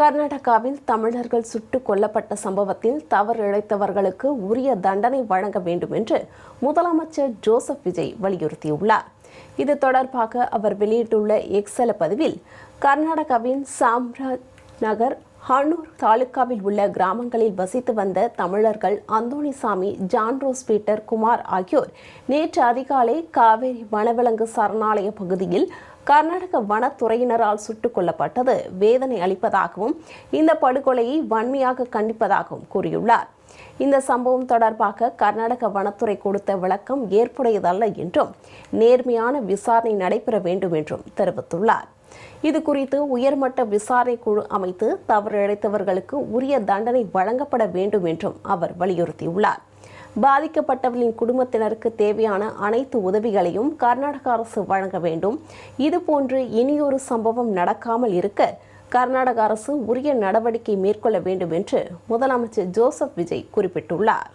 கர்நாடகாவில் தமிழர்கள் சுட்டுக் கொல்லப்பட்ட சம்பவத்தில் தவறு இழைத்தவர்களுக்கு உரிய தண்டனை வழங்க வேண்டும் என்று முதலமைச்சர் ஜோசப் விஜய் வலியுறுத்தியுள்ளார். இது தொடர்பாக அவர் வெளியிட்டுள்ள எக்ஸல பதிவில், கர்நாடகாவின் சாம்ராஜ் நகர் ஹன்னூர் தாலுகாவில் உள்ள கிராமங்களில் வசித்து வந்த தமிழர்கள் அந்தோணிசாமி, ஜான்ரோஸ் பீட்டர், குமார் ஆகியோர் நேற்று அதிகாலை காவேரி வனவிலங்கு சரணாலய பகுதியில் கர்நாடக வனத்துறையினரால் சுட்டுக் கொல்லப்பட்டது வேதனை அளிப்பதாகவும் இந்த படுகொலையை வன்மையாக கண்டிப்பதாகவும் கூறியுள்ளார். இந்த சம்பவம் தொடர்பாக கர்நாடக வனத்துறை கொடுத்த விளக்கம் ஏற்புடையதல்ல என்றும் நேர்மையான விசாரணை நடைபெற வேண்டும் என்றும் தெரிவித்துள்ளார். இது குறித்து உயர்மட்ட விசாரணை குழு அமைத்து தவறு இழைத்தவர்களுக்கு உரிய தண்டனை வழங்கப்பட வேண்டும் என்றும் அவர் வலியுறுத்தியுள்ளார். பாதிக்கப்பட்டவர்களின் குடும்பத்தினருக்கு தேவையான அனைத்து உதவிகளையும் கர்நாடக அரசு வழங்க வேண்டும். இதுபோன்று இனியொரு சம்பவம் நடக்காமல் இருக்க கர்நாடக அரசு உரிய நடவடிக்கை மேற்கொள்ள வேண்டும் என்று முதலமைச்சர் ஜோசப் விஜய் குறிப்பிட்டுள்ளார்.